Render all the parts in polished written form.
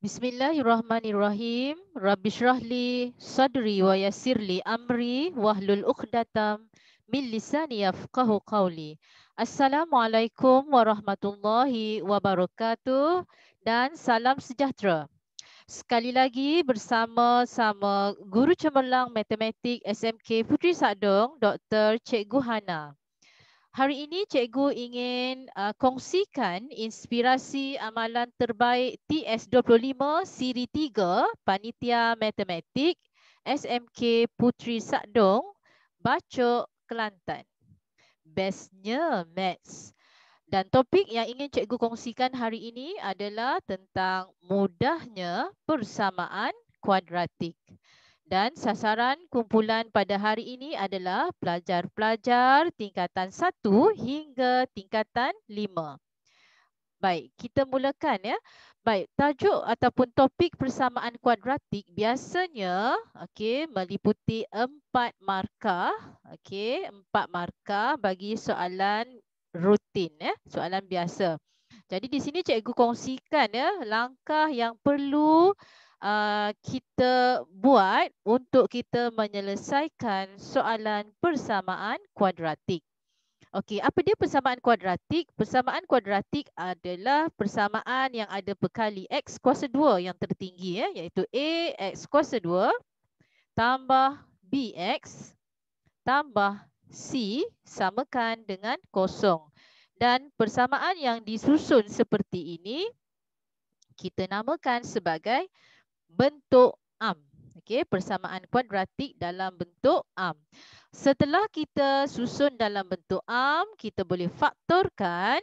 Bismillahirrahmanirrahim. Rabbi shrahli sadri wa yassirli amri wahlul uqdatam min lisani yafqahu qawli. Assalamualaikum warahmatullahi wabarakatuh dan salam sejahtera. Sekali lagi bersama-sama Guru Cemerlang Matematik SMK Puteri Sadong, Dr. Cikgu Hana. Hari ini cikgu ingin kongsikan inspirasi amalan terbaik TS25 Siri 3 Panitia Matematik SMK Puteri Sadong, Bacok, Kelantan. Bestnya Maths. Dan topik yang ingin cikgu kongsikan hari ini adalah tentang mudahnya persamaan kuadratik. Dan sasaran kumpulan pada hari ini adalah pelajar-pelajar tingkatan 1 hingga tingkatan 5. Baik, kita mulakan ya. Baik, tajuk ataupun topik persamaan kuadratik biasanya meliputi 4 markah, 4 markah bagi soalan rutin ya, soalan biasa. Jadi di sini cikgu kongsikan ya langkah yang perlu kita buat untuk kita menyelesaikan soalan persamaan kuadratik. Okey, apa dia persamaan kuadratik? Persamaan kuadratik adalah persamaan yang ada perkali x kuasa 2 yang tertinggi ya, iaitu ax kuasa 2 tambah bx tambah c samakan dengan kosong. Dan persamaan yang disusun seperti ini kita namakan sebagai bentuk am. Okey, persamaan kuadratik dalam bentuk am. Setelah kita susun dalam bentuk am, kita boleh faktorkan.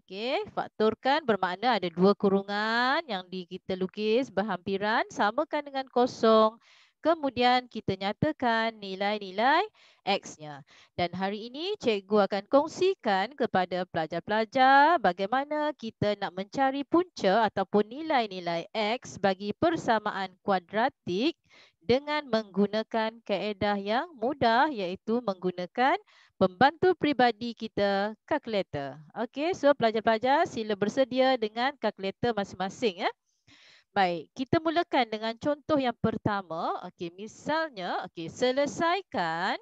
Okey, faktorkan bermakna ada dua kurungan yang kita lukis berhampiran, samakan dengan kosong. Kemudian kita nyatakan nilai-nilai X-nya. Dan hari ini cikgu akan kongsikan kepada pelajar-pelajar bagaimana kita nak mencari punca ataupun nilai-nilai X bagi persamaan kuadratik dengan menggunakan kaedah yang mudah, iaitu menggunakan pembantu peribadi kita, kalkulator. Okey, so pelajar-pelajar sila bersedia dengan kalkulator masing-masing ya. Baik, kita mulakan dengan contoh yang pertama. Okey, misalnya, selesaikan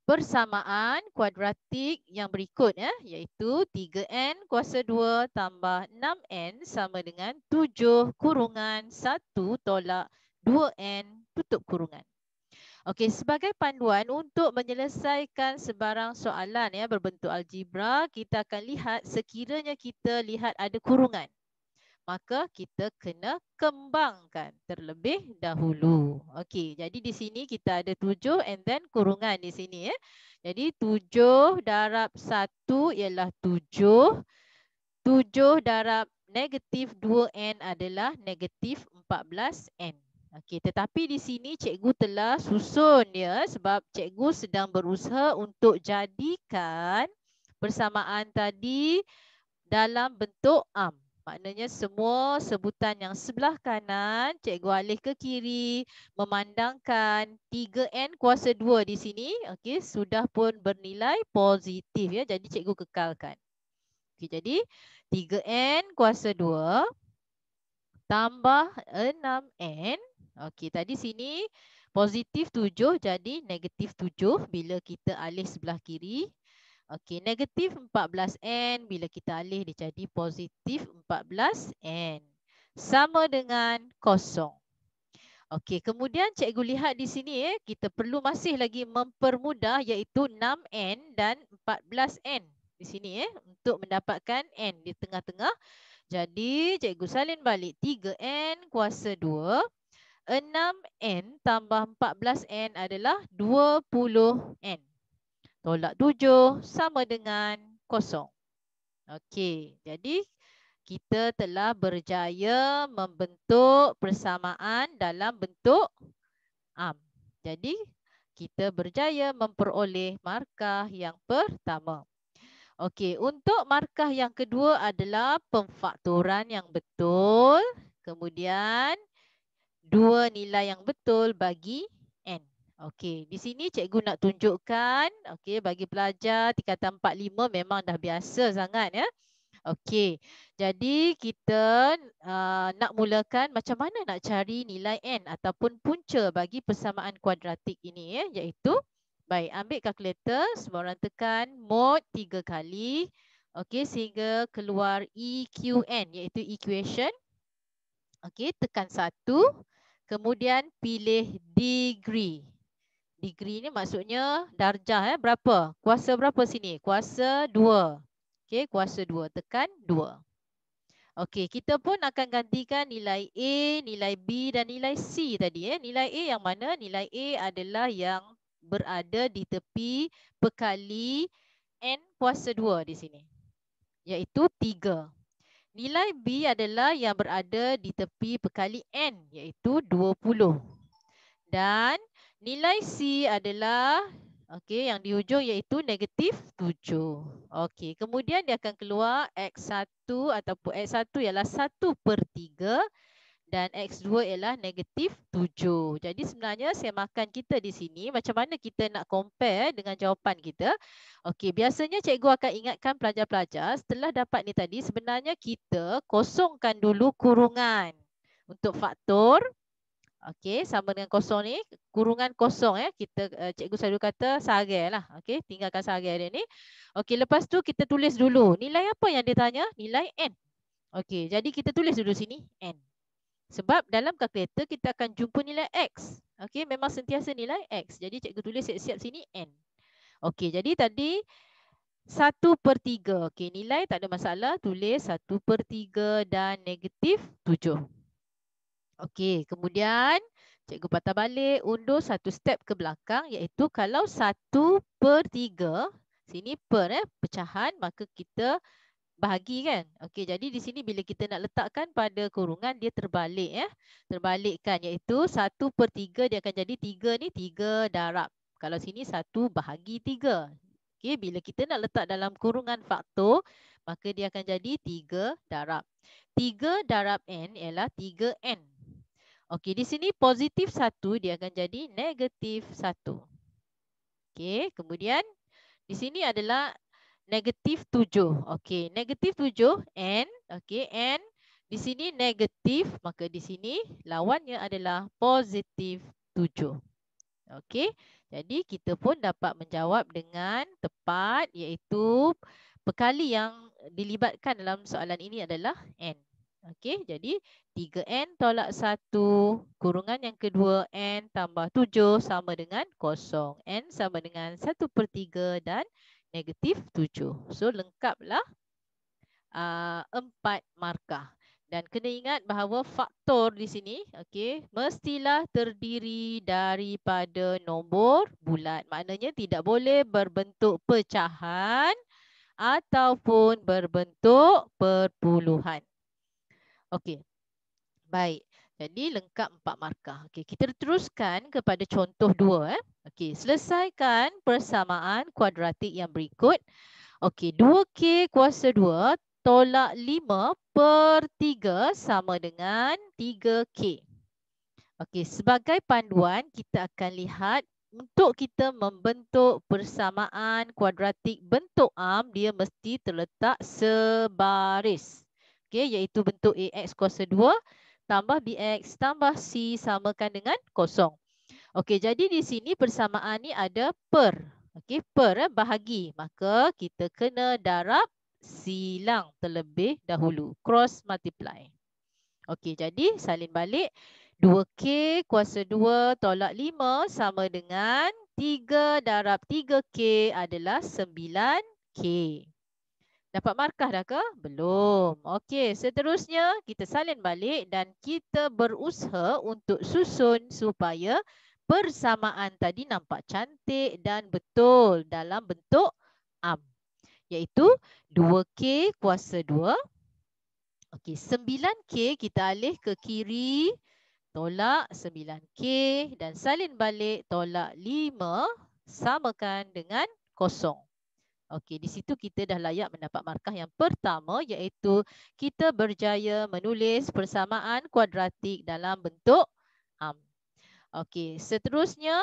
persamaan kuadratik yang berikut ya, iaitu 3n kuasa 2 tambah 6n sama dengan 7 kurungan 1 tolak 2n tutup kurungan. Okey, sebagai panduan untuk menyelesaikan sebarang soalan ya berbentuk algebra, kita akan lihat sekiranya kita lihat ada kurungan, maka kita kena kembangkan terlebih dahulu. Okey, jadi di sini kita ada 7 and then kurungan di sini ya. Jadi 7 darab 1 ialah 7. 7 darab negatif 2n adalah negatif 14n. Okey, tetapi di sini cikgu telah susun ya sebab cikgu sedang berusaha untuk jadikan persamaan tadi dalam bentuk am. Maknanya semua sebutan yang sebelah kanan cikgu alih ke kiri, memandangkan 3n kuasa 2 di sini sudah pun bernilai positif ya. Jadi cikgu kekalkan. Jadi 3n kuasa 2 tambah 6n. Tadi sini positif 7 jadi negatif 7 bila kita alih sebelah kiri. Negatif 14n bila kita alih dia jadi positif 14n. Sama dengan kosong. Kemudian cikgu lihat di sini kita perlu masih lagi mempermudah iaitu 6n dan 14n di sini untuk mendapatkan n di tengah-tengah. Jadi cikgu salin balik 3n kuasa 2, 6n tambah 14n adalah 20n. Tolak 7 sama dengan kosong. Okey, jadi kita telah berjaya membentuk persamaan dalam bentuk am. Jadi kita berjaya memperoleh markah yang pertama. Okey, untuk markah yang kedua adalah pemfaktoran yang betul. Kemudian dua nilai yang betul bagi n. Okey, di sini cikgu nak tunjukkan bagi pelajar tingkatan 4-5 memang dah biasa sangat ya. Okey, jadi kita nak mulakan macam mana nak cari nilai n ataupun punca bagi persamaan kuadratik ini ya, iaitu baik ambil kalkulator, semua orang tekan mod 3 kali. Okey, sehingga keluar EQN iaitu equation. Okey, tekan 1, kemudian pilih degree. Degree ni maksudnya darjah berapa? Kuasa berapa sini? Kuasa 2. Okey, kuasa 2. Tekan 2. Okey, kita pun akan gantikan nilai A, nilai B dan nilai C tadi. Nilai A yang mana? Nilai A adalah yang berada di tepi perkali N kuasa 2 di sini. Iaitu 3. Nilai B adalah yang berada di tepi perkali N. Iaitu 20. Dan nilai C adalah yang di hujung iaitu negatif 7. Okey, kemudian dia akan keluar X1 ataupun X1 ialah 1/3 dan X2 ialah negatif 7. Jadi sebenarnya semakan kita di sini macam mana kita nak compare dengan jawapan kita. Okey, biasanya cikgu akan ingatkan pelajar-pelajar setelah dapat ni tadi sebenarnya kita kosongkan dulu kurungan untuk faktor. Okey, sama dengan kosong ni, kurungan kosong kita cikgu selalu kata sarai lah. Okey, tinggalkan sarai dia ni. Okey, lepas tu kita tulis dulu nilai apa yang dia tanya? Nilai n. Okey, jadi kita tulis dulu sini n. Sebab dalam kalkulator kita akan jumpa nilai x. Okey, memang sentiasa nilai x. Jadi cikgu tulis siap-siap sini n. Okey, jadi tadi 1/3. Okey, nilai tak ada masalah, tulis 1/3 dan negatif 7. Okey, kemudian cikgu patah balik, undur satu step ke belakang iaitu kalau 1/3, sini per pecahan, maka kita bahagi kan. Okey, jadi di sini bila kita nak letakkan pada kurungan dia terbalik terbalikkan iaitu 1/3 dia akan jadi 3 ni 3 darab. Kalau sini 1/3. Okey, bila kita nak letak dalam kurungan faktor, maka dia akan jadi 3 darab. 3 darab n ialah 3n. Okey, di sini positif 1 dia akan jadi negatif 1. Okey, kemudian di sini adalah negatif 7. Okey, negatif 7 n. Okey, n di sini negatif, maka di sini lawannya adalah positif 7. Okey, jadi kita pun dapat menjawab dengan tepat iaitu perkali yang dilibatkan dalam soalan ini adalah n. Okey, jadi 3n tolak 1 kurungan yang kedua n tambah 7 sama dengan 0. N sama dengan 1/3 dan negatif 7. So lengkaplah 4 markah. Dan kena ingat bahawa faktor di sini mestilah terdiri daripada nombor bulat. Maknanya tidak boleh berbentuk pecahan ataupun berbentuk perpuluhan. Okey. Baik. Jadi lengkap 4 markah. Okey, kita teruskan kepada contoh 2 Okey, selesaikan persamaan kuadratik yang berikut. Okey, 2k kuasa 2 tolak 5/3 sama dengan 3k. Okey, sebagai panduan kita akan lihat untuk kita membentuk persamaan kuadratik bentuk am, dia mesti terletak sebaris. Okey, iaitu bentuk ax kuasa 2 tambah bx tambah c samakan dengan 0. Okey, jadi di sini persamaan ni ada per. Okey, per bahagi. Maka kita kena darab silang terlebih dahulu. Cross multiply. Okey, jadi salin balik. 2k kuasa 2 tolak 5 sama dengan 3 darab 3k adalah 9k. Dapat markah dah ke? Belum. Okey, seterusnya kita salin balik dan kita berusaha untuk susun supaya persamaan tadi nampak cantik dan betul dalam bentuk am. Iaitu 2k kuasa 2. Okey, 9k kita alih ke kiri, tolak 9k dan salin balik tolak 5 samakan dengan 0. Okey, di situ kita dah layak mendapat markah yang pertama iaitu kita berjaya menulis persamaan kuadratik dalam bentuk am. Okey, seterusnya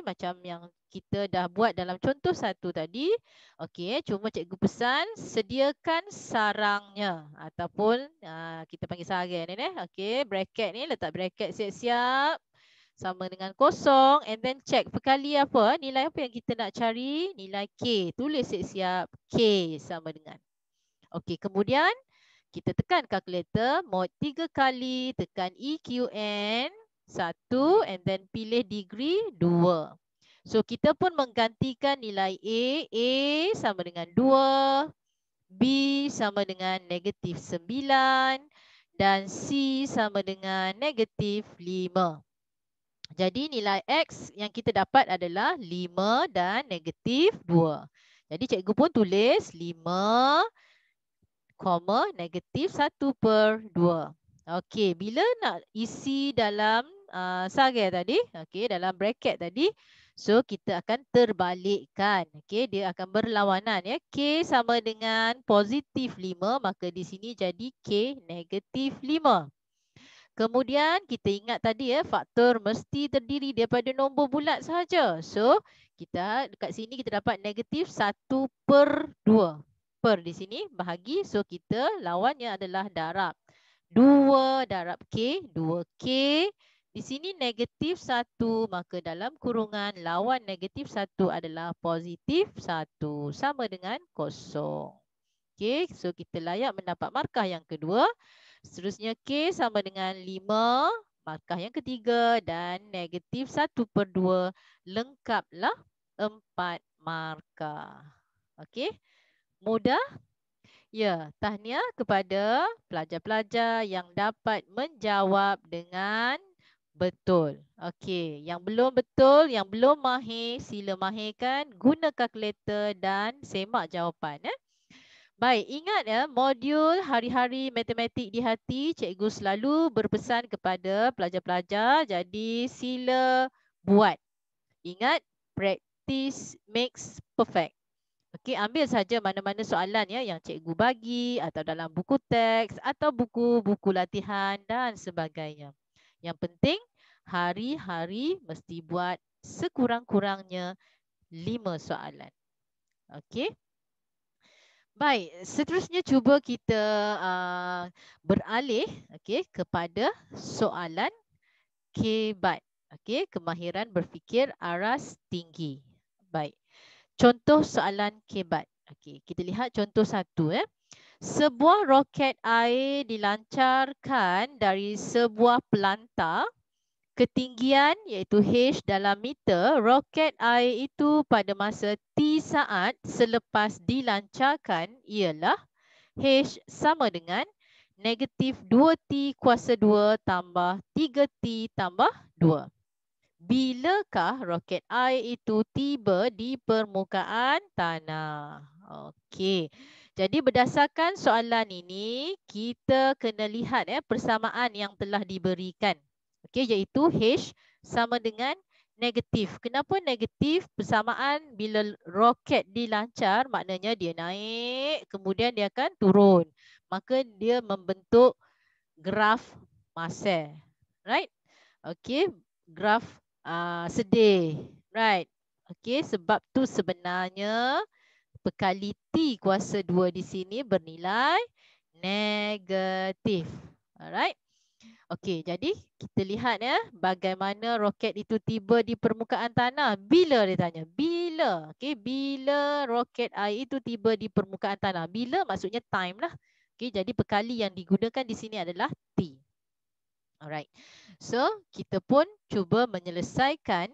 macam yang kita dah buat dalam contoh 1 tadi. Okey, cuma cikgu pesan sediakan sarangnya ataupun kita panggil sarang ni. Okey, bracket ni, letak bracket siap-siap sama dengan kosong, and then check perkali apa, nilai apa yang kita nak cari, nilai K. Tulis siap-siap K sama dengan. Okey, kemudian kita tekan kalkulator, mod 3 kali, tekan EQN 1, and then pilih degree 2. So kita pun menggantikan nilai A sama dengan 2, B sama dengan negatif 9, dan C sama dengan negatif 5. Jadi nilai X yang kita dapat adalah 5 dan negatif 2. Jadi cikgu pun tulis 5, negatif 1/2. Okey, bila nak isi dalam sarang tadi, okey, dalam bracket tadi, so kita akan terbalikkan. Okey, dia akan berlawanan ya. K sama dengan positif 5, maka di sini jadi K negatif 5. Kemudian kita ingat tadi ya, faktor mesti terdiri daripada nombor bulat sahaja. So, kita dekat sini kita dapat negatif 1/2. Per di sini bahagi, so kita lawannya adalah darab. 2 darab K, 2K. Di sini negatif 1, maka dalam kurungan lawan negatif 1 adalah positif 1. Sama dengan kosong. Okey, so kita layak mendapat markah yang kedua. Seterusnya K sama dengan 5, markah yang ketiga, dan negatif 1/2, lengkaplah 4 markah. Okey, mudah? Ya, tahniah kepada pelajar-pelajar yang dapat menjawab dengan betul. Okey, yang belum betul, yang belum mahir, sila mahirkan, guna kalkulator dan semak jawapan. Baik, ingat ya, modul hari-hari matematik di hati, cikgu selalu berpesan kepada pelajar-pelajar, jadi sila buat. Ingat, practice makes perfect. Okey, ambil saja mana-mana soalan ya yang cikgu bagi atau dalam buku teks atau buku-buku latihan dan sebagainya. Yang penting, hari-hari mesti buat sekurang-kurangnya 5 soalan. Okey. Baik, seterusnya cuba kita beralih kepada soalan KBAT. Okey, kemahiran berfikir aras tinggi. Baik. Contoh soalan KBAT. Okey, kita lihat contoh 1 . Sebuah roket air dilancarkan dari sebuah pelantar. Ketinggian iaitu H dalam meter, roket air itu pada masa T saat selepas dilancarkan ialah H sama dengan negatif 2T kuasa 2 tambah 3T tambah 2. Bilakah roket air itu tiba di permukaan tanah? Okey. Jadi berdasarkan soalan ini, kita kena lihat persamaan yang telah diberikan. Okey, iaitu H sama dengan negatif. Kenapa negatif? Persamaan bila roket dilancar, maknanya dia naik, kemudian dia akan turun. Maka dia membentuk graf masa. Right? Okey, graf sedih. Right. Okey, sebab tu sebenarnya perkali T kuasa 2 di sini bernilai negatif. Alright. Okey, jadi kita lihat ya bagaimana roket itu tiba di permukaan tanah. Bila dia tanya? Bila? Okey, bila roket air itu tiba di permukaan tanah? Bila maksudnya time lah. Okey, jadi perkali yang digunakan di sini adalah T. Alright. So, kita pun cuba menyelesaikan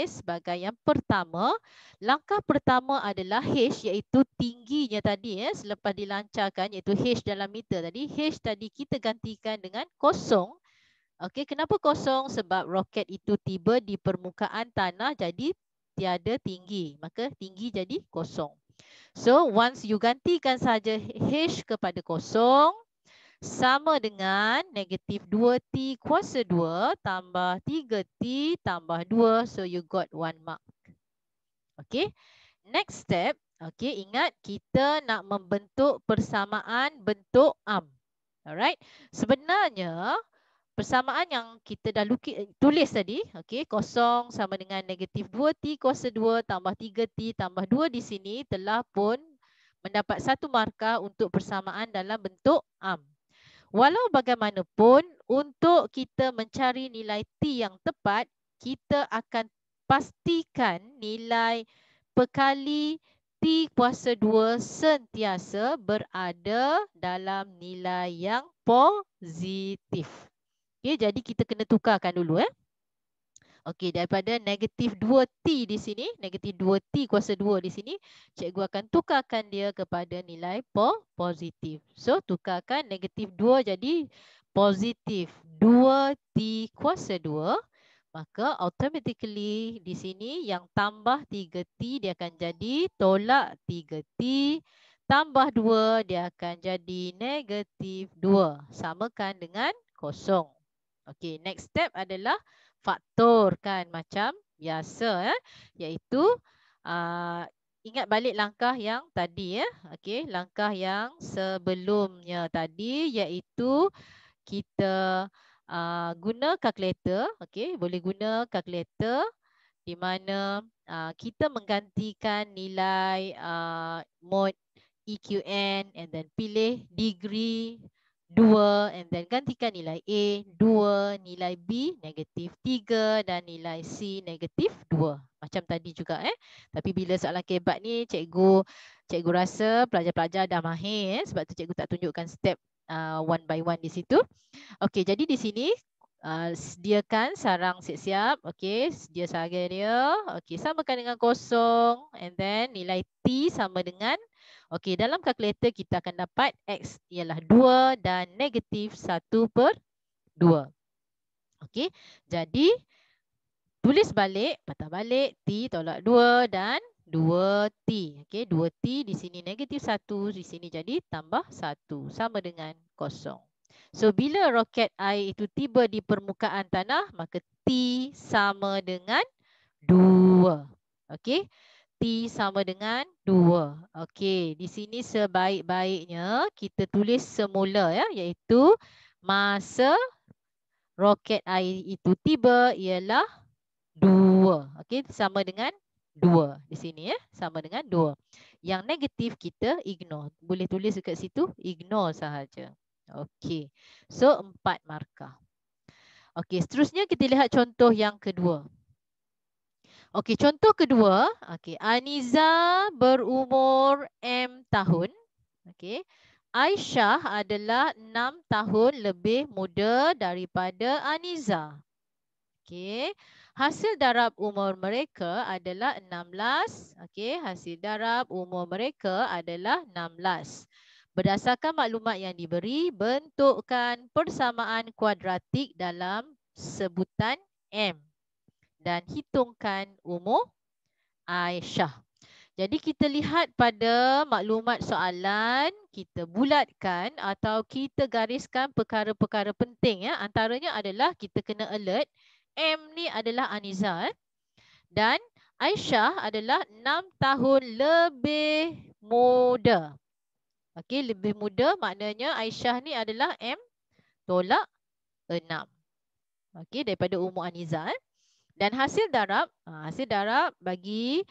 sebagai yang pertama. Langkah pertama adalah H iaitu tingginya tadi selepas dilancarkan iaitu H dalam meter tadi. H tadi kita gantikan dengan kosong. Okey, kenapa kosong? Sebab roket itu tiba di permukaan tanah jadi tiada tinggi. Maka tinggi jadi kosong. So, once you gantikan saja H kepada kosong, sama dengan negatif 2T kuasa 2 tambah 3T tambah 2. So, you got 1 mark. Okay. Next step. Okay, ingat kita nak membentuk persamaan bentuk arm. Alright. Sebenarnya, persamaan yang kita dah tulis tadi, okey, kosong sama dengan negatif 2T kuasa 2 tambah 3T tambah 2 di sini telah pun mendapat 1 markah untuk persamaan dalam bentuk am. Walau bagaimanapun, untuk kita mencari nilai T yang tepat, kita akan pastikan nilai perkali T kuasa 2 sentiasa berada dalam nilai yang positif. Okay, jadi kita kena tukarkan dulu. Okey, daripada negatif 2T di sini, negatif 2T kuasa 2 di sini, cikgu akan tukarkan dia kepada nilai positif. So, tukarkan negatif 2 jadi positif 2T kuasa 2. Maka automatically di sini yang tambah 3T dia akan jadi tolak 3T. Tambah 2 dia akan jadi negatif 2. Samakan dengan kosong. Okey, next step adalah faktorkan macam biasa, iaitu ingat balik langkah yang tadi, okey, langkah yang sebelumnya tadi, iaitu kita guna kalkulator, okey, boleh guna kalkulator di mana kita menggantikan nilai mod EQN and then pilih degree 2 and then gantikan nilai A 2, nilai B negatif 3 dan nilai C negatif 2. Macam tadi juga Tapi bila soalan kebat ni cikgu rasa pelajar-pelajar dah mahir sebab tu cikgu tak tunjukkan step one by one di situ. Okey, jadi di sini sediakan sarang siap-siap. Okey, sedia sarang dia. Okey, samakan dengan kosong and then nilai T sama dengan, okey, dalam kalkulator kita akan dapat X ialah 2 dan negatif 1/2. Okey, jadi tulis balik, patah balik, T tolak 2 dan 2T. Okey, 2T di sini negatif 1, di sini jadi tambah 1 sama dengan kosong. So, bila roket air itu tiba di permukaan tanah, maka T sama dengan 2. Okey, T sama dengan 2. Okey, di sini sebaik-baiknya kita tulis semula iaitu masa roket air itu tiba ialah 2. Okey, sama dengan 2 di sini sama dengan 2. Yang negatif kita ignore. Boleh tulis dekat situ, ignore sahaja. Okey. So 4 markah. Okey, seterusnya kita lihat contoh yang kedua. Okey, contoh kedua, okey, Aniza berumur M tahun. Okey. Aisyah adalah 6 tahun lebih muda daripada Aniza. Okey. Hasil darab umur mereka adalah 16. Okey, hasil darab umur mereka adalah 16. Berdasarkan maklumat yang diberi, bentukkan persamaan kuadratik dalam sebutan M dan hitungkan umur Aisyah. Jadi kita lihat pada maklumat soalan, kita bulatkan atau kita gariskan perkara-perkara penting antaranya adalah kita kena alert M ni adalah Aniza dan Aisyah adalah 6 tahun lebih muda. Okey, lebih muda maknanya Aisyah ni adalah M tolak 6. Okey, daripada umur Aniza. Dan hasil darab bagi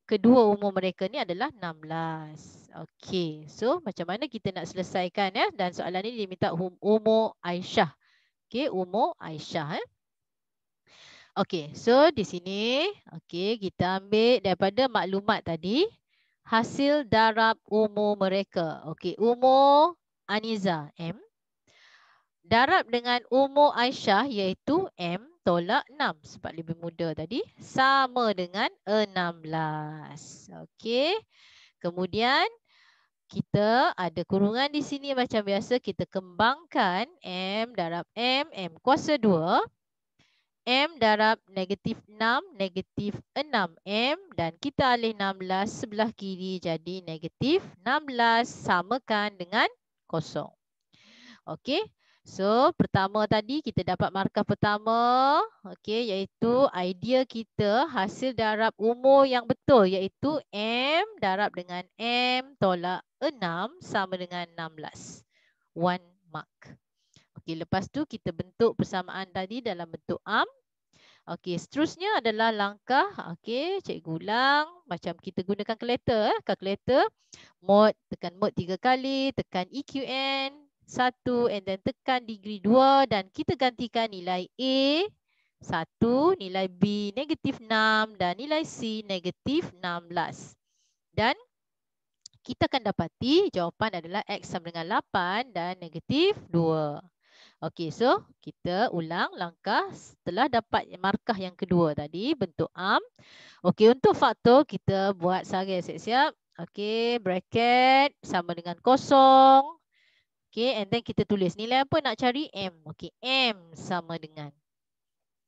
kedua umur mereka ni adalah 16. Okey, so macam mana kita nak selesaikan dan soalan ni diminta umur Aisyah. Okey, umur Aisyah Okey, so di sini okey kita ambil daripada maklumat tadi hasil darab umur mereka. Okey, umur Aniza M darab dengan umur Aisyah iaitu M tolak 6 sebab lebih muda tadi sama dengan 16. Okey. Kemudian kita ada kurungan di sini macam biasa kita kembangkan M darab M kuasa 2 M darab negatif 6, negatif 6M dan kita alih 16 sebelah kiri jadi negatif 16 samakan dengan kosong. Okey, so pertama tadi kita dapat markah pertama, okey, iaitu idea kita hasil darab umur yang betul iaitu M darab dengan M tolak 6 sama dengan 16. 1 mark. Okey, lepas tu kita bentuk persamaan tadi dalam bentuk am. Okey, seterusnya adalah langkah. Okey, cikgu ulang. Macam kita gunakan kalkulator. Mod, tekan mod 3 kali. Tekan EQN 1 and then tekan degree 2. Dan kita gantikan nilai A 1, nilai B negatif 6 dan nilai C negatif 16. Dan kita akan dapati jawapan adalah X sama dengan 8 dan negatif 2. Okey, so kita ulang langkah setelah dapat markah yang kedua tadi, bentuk am. Okey, untuk faktor kita buat sara siap-siap. Okey, bracket sama dengan kosong. Okey, and then kita tulis nilai apa nak cari? M. Okey, M sama dengan.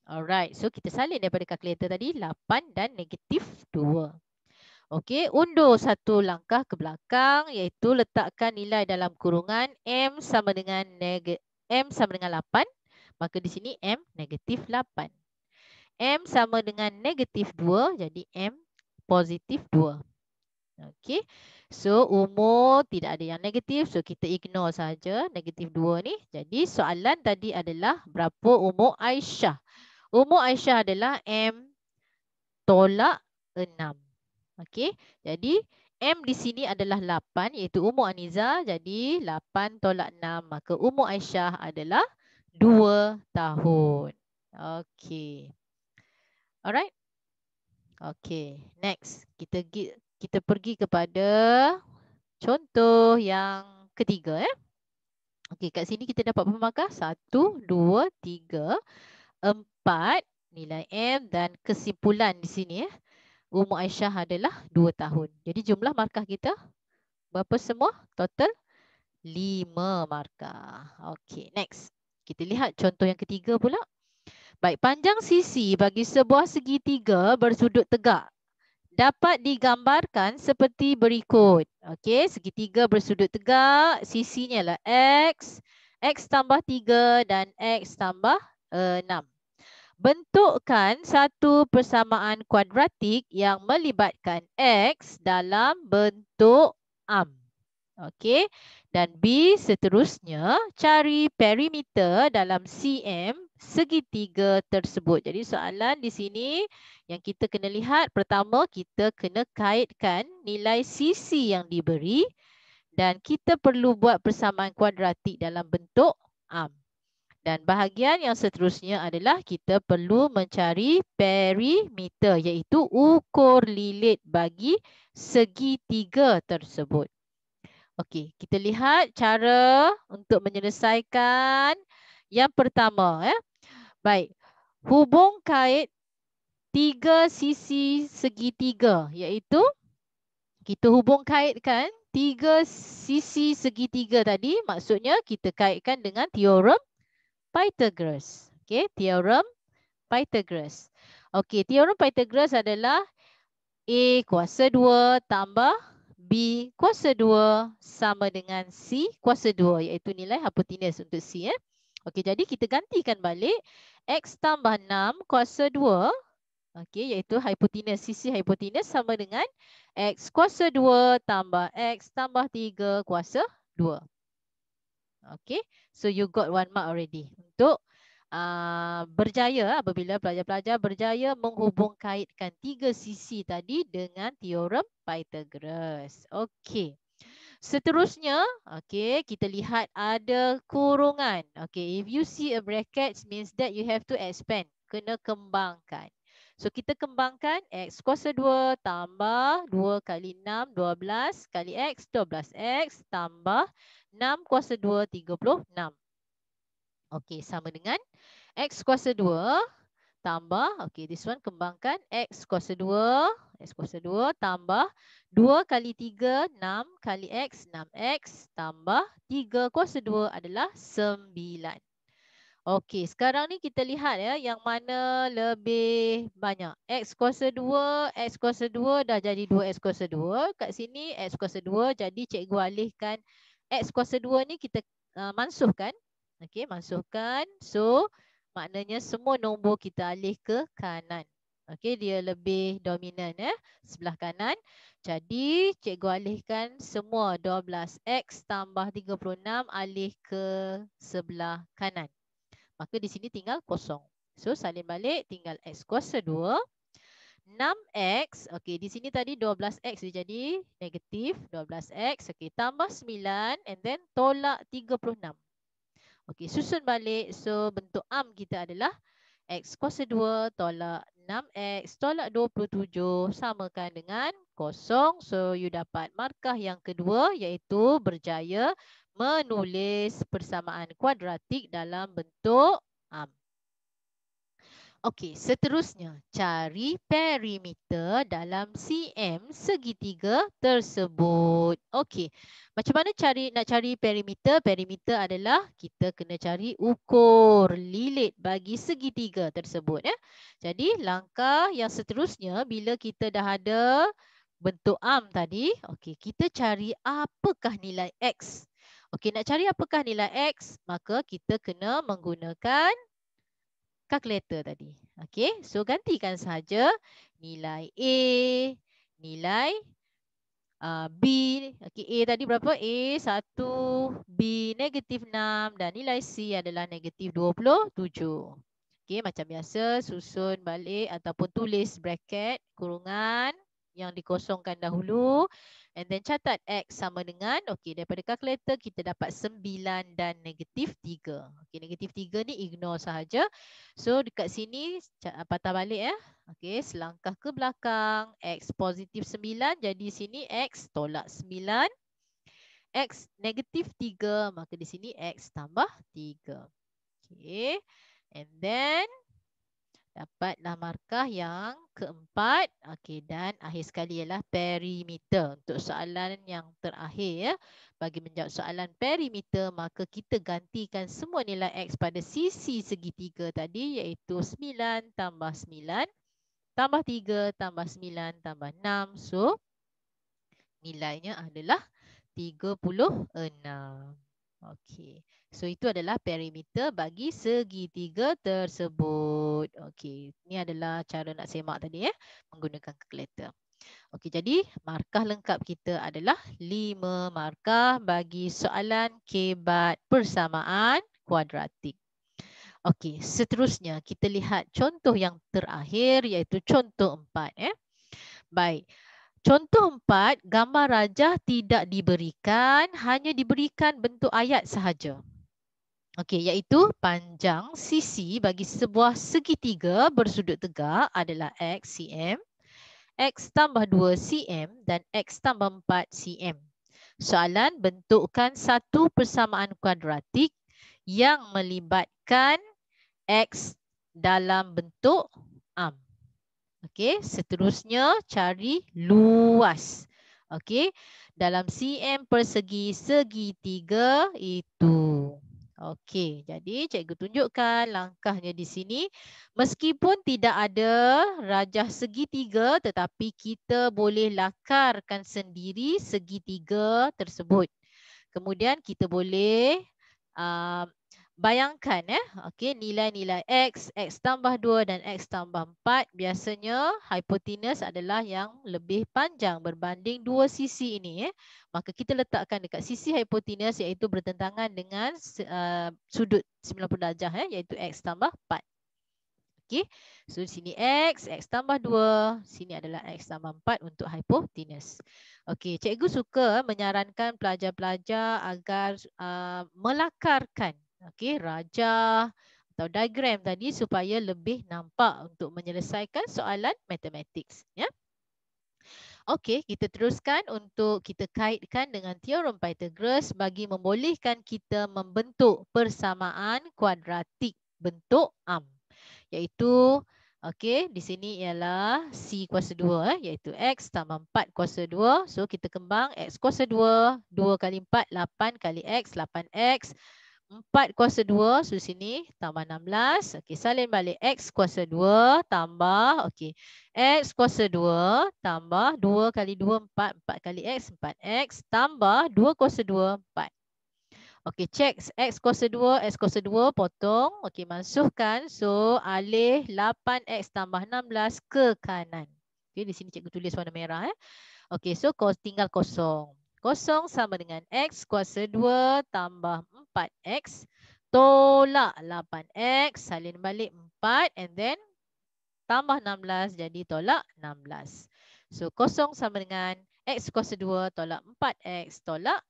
Alright, so kita salin daripada kalkulator tadi 8 dan negatif 2. Okey, undur satu langkah ke belakang iaitu letakkan nilai dalam kurungan M sama dengan 8. Maka di sini M negatif 8. M sama dengan negatif 2 jadi M positif 2. Okey, so umur tidak ada yang negatif, so kita ignore saja negatif 2 ni. Jadi soalan tadi adalah berapa umur Aisyah? Umur Aisyah adalah M tolak 6. Okey, jadi M di sini adalah 8 iaitu umur Aniza. Jadi 8 tolak 6 maka umur Aisyah adalah 2 tahun. Okey. Alright. Okey, next kita pergi kepada contoh yang ketiga Okey, kat sini kita dapat berapa markah? 1, 2, 3, 4 nilai M dan kesimpulan di sini umur Aisyah adalah 2 tahun. Jadi jumlah markah kita berapa semua? Total 5 markah. Okey, next. Kita lihat contoh yang ketiga pula. Baik, panjang sisi bagi sebuah segitiga bersudut tegak dapat digambarkan seperti berikut. Okey, segitiga bersudut tegak, sisinya adalah X, X tambah 3 dan X tambah 6. Bentukkan satu persamaan kuadratik yang melibatkan X dalam bentuk am. Okey. Dan B seterusnya, cari perimeter dalam CM segitiga tersebut. Jadi soalan di sini yang kita kena lihat, pertama kita kena kaitkan nilai sisi yang diberi dan kita perlu buat persamaan kuadratik dalam bentuk am. Dan bahagian yang seterusnya adalah kita perlu mencari perimeter iaitu ukur lilit bagi segitiga tersebut. Okey, kita lihat cara untuk menyelesaikan yang pertama. Baik, hubung kait tiga sisi segitiga iaitu kita hubung kaitkan tiga sisi segitiga tadi, maksudnya kita kaitkan dengan teorem Pythagoras. Okey, teorem Pythagoras. Okey, teorem Pythagoras adalah A kuasa 2 tambah B kuasa 2 sama dengan C kuasa 2 iaitu nilai hipotenus untuk C. Okey, jadi kita gantikan balik X tambah 6 kuasa 2. Okey, iaitu hipotenus, sisi hipotenus sama dengan X kuasa 2 tambah X tambah 3 kuasa 2. Okay, so you got 1 mark already. Untuk berjaya, apabila pelajar-pelajar berjaya menghubung kaitkan tiga sisi tadi dengan teorem Pythagoras. Okay, seterusnya, okay, kita lihat ada kurungan. Okay, if you see a bracket means that you have to expand. Kena kembangkan. So kita kembangkan X kuasa 2 tambah 2 kali 6, 12 kali X, 12X tambah 6 kuasa 2, 36. Okey, sama dengan X kuasa 2 tambah, okey, this one kembangkan X kuasa 2, X kuasa 2 tambah 2 kali 3, 6 kali X, 6X tambah 3 kuasa 2 adalah 9. Okey, sekarang ni kita lihat yang mana lebih banyak. X kuasa 2, X kuasa 2 dah jadi 2X kuasa 2. Kat sini X kuasa 2 jadi cikgu alihkan X kuasa 2 ni kita mansuhkan. Okey, mansuhkan. So, maknanya semua nombor kita alih ke kanan. Okey, dia lebih dominan sebelah kanan. Jadi cikgu alihkan semua 12x tambah 36 alih ke sebelah kanan. Maka di sini tinggal kosong. So salin balik tinggal x kuasa 2. 6x, okey di sini tadi 12x dia jadi negatif 12x. Okey, tambah 9 and then tolak 36. Okey, susun balik. So bentuk kita adalah x kuasa 2 tolak 6x tolak 27 samakan dengan kosong. So you dapat markah yang kedua iaitu berjaya menulis persamaan kuadratik dalam bentuk Okey, seterusnya cari perimeter dalam cm segitiga tersebut. Okey, macam mana nak cari perimeter? Perimeter adalah kita kena cari ukur lilit bagi segitiga tersebut. Jadi langkah yang seterusnya bila kita dah ada bentuk tadi, okey, kita cari apakah nilai x. Okey, nak cari apakah nilai x, maka kita kena menggunakan kalkulator tadi. Okey, so gantikan saja nilai A, nilai B. Okey, A tadi berapa? A 1, B negatif 6 dan nilai C adalah negatif 27. Okey, macam biasa susun balik ataupun tulis bracket kurungan yang dikosongkan dahulu. And then catat X sama dengan, okey, daripada kalkulator kita dapat 9 dan negatif 3. Okey, negatif 3 ni ignore sahaja. So dekat sini patah balik ya. Okey, selangkah ke belakang. X positif 9, jadi sini X tolak 9. X negatif 3, maka di sini X tambah 3. Okey, and then dapatlah markah yang keempat. Okey, dan akhir sekali ialah perimeter. Untuk soalan yang terakhir ya, bagi menjawab soalan perimeter, maka kita gantikan semua nilai X pada sisi segitiga tadi iaitu 9 tambah 9 tambah 3 tambah 9 tambah 6. So nilainya adalah 36. Okey. So itu adalah perimeter bagi segitiga tersebut. Okey, ini adalah cara nak semak tadi menggunakan kalkulator. Okey, jadi markah lengkap kita adalah 5 markah bagi soalan kebat persamaan kuadratik. Okey, seterusnya kita lihat contoh yang terakhir iaitu contoh 4 Baik. Contoh 4, gambar rajah tidak diberikan, hanya diberikan bentuk ayat sahaja. Okey, iaitu panjang sisi bagi sebuah segitiga bersudut tegak adalah X cm, X tambah 2 cm dan X tambah 4 cm. Soalan, bentukkan satu persamaan kuadratik yang melibatkan X dalam bentuk Okey, seterusnya cari luas. Okey, dalam cm persegi segitiga itu. Okey, jadi cikgu tunjukkan langkahnya di sini. Meskipun tidak ada rajah segitiga, tetapi kita boleh lakarkan sendiri segitiga tersebut. Kemudian kita boleh bayangkan okey, nilai-nilai X, X tambah 2 dan X tambah 4 biasanya hipotenus adalah yang lebih panjang berbanding dua sisi ini Maka kita letakkan dekat sisi hipotenus iaitu bertentangan dengan sudut 90 darjah iaitu X tambah 4. Okey. So di sini X, X tambah 2, sini adalah X tambah 4 untuk hipotenus. Okey, cikgu suka menyarankan pelajar-pelajar agar melakarkan rajah atau diagram tadi supaya lebih nampak untuk menyelesaikan soalan matematik. Okey, kita teruskan untuk kita kaitkan dengan teorem Pythagoras bagi membolehkan kita membentuk persamaan kuadratik bentuk iaitu di sini ialah C kuasa 2 iaitu X tambah 4 kuasa 2. So kita kembang X kuasa 2, 2 kali 4, 8 kali X, 8X. 4 kuasa 2, so sini tambah 16. Okey, salin balik X kuasa 2 tambah, X kuasa 2 tambah 2 kali 2, 4, 4 kali X, 4X tambah 2 kuasa 2, 4. Okey, check X kuasa 2, X kuasa 2, potong. Okey, masukkan. So, alih 8X tambah 16 ke kanan. Okey, di sini cikgu tulis warna merah. Okey, so tinggal kosong. Kosong sama dengan X kuasa 2 tambah 4X. Tolak 8X, salin balik 4 and then tambah 16 jadi tolak 16. So, kosong sama dengan X kuasa 2 tolak 4X tolak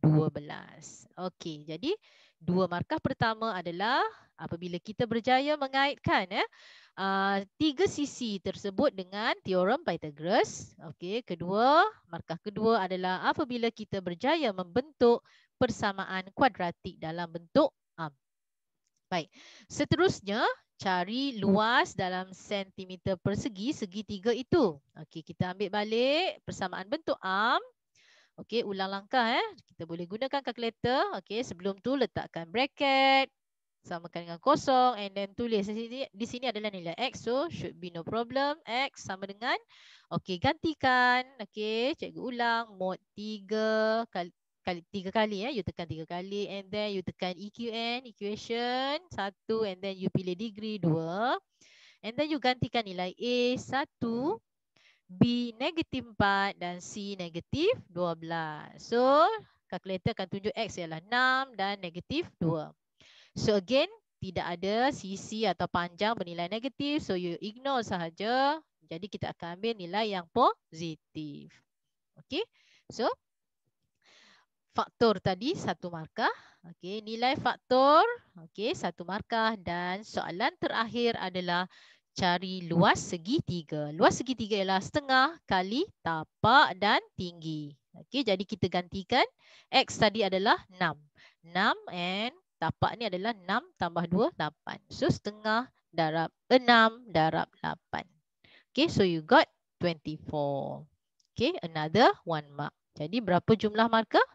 12. Okey, jadi dua markah pertama adalah apabila kita berjaya mengaitkan tiga sisi tersebut dengan teorem Pythagoras. Okey, markah kedua adalah apabila kita berjaya membentuk persamaan kuadratik dalam bentuk am. Baik, seterusnya cari luas dalam sentimeter persegi segitiga itu. Okey, kita ambil balik persamaan bentuk am. Okey, ulang langkah Kita boleh gunakan kalkulator. Okey, sebelum tu letakkan bracket samakan dengan kosong and then tulis di sini adalah nilai X. So, should be no problem. X sama dengan gantikan. Okey, cikgu ulang mod 3 kali you tekan 3 kali and then you tekan EQN equation 1 and then you pilih degree 2 and then you gantikan nilai A 1, B negatif 4 dan C negatif 12. So, kalkulator akan tunjuk X ialah 6 dan negatif 2. So, again, tidak ada sisi atau panjang bernilai negatif. So, you ignore sahaja. Jadi, kita akan ambil nilai yang positif. Okay. So, faktor tadi 1 markah. Okay. Nilai faktor 1 markah. Dan soalan terakhir adalah cari luas segitiga. Luas segitiga ialah setengah kali tapak dan tinggi. Okey, jadi kita gantikan X tadi adalah 6. 6 and tapak ni adalah 6 tambah 2, 8. So, setengah darab 6 darab 8. Okay, so you got 24. Okay, another 1 mark. Jadi, berapa jumlah markah?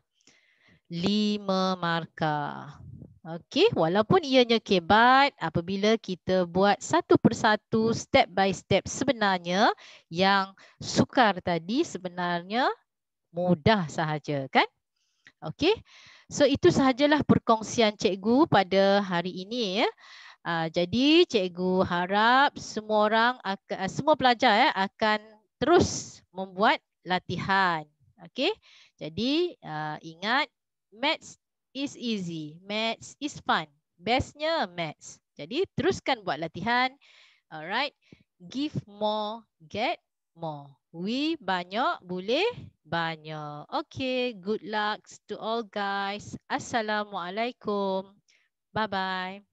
5 markah. Okey, walaupun ianya kebat, apabila kita buat satu persatu, step by step, sebenarnya yang sukar tadi sebenarnya mudah sahaja, kan? Okey, so itu sahajalah perkongsian cikgu pada hari ini. Jadi cikgu harap semua orang, semua pelajar akan terus membuat latihan. Okey, jadi ingat, maths is easy. Maths is fun. Bestnya maths. Jadi teruskan buat latihan. Alright. Give more, get more. We banyak, boleh banyak. Okay. Good luck to all guys. Assalamualaikum. Bye-bye.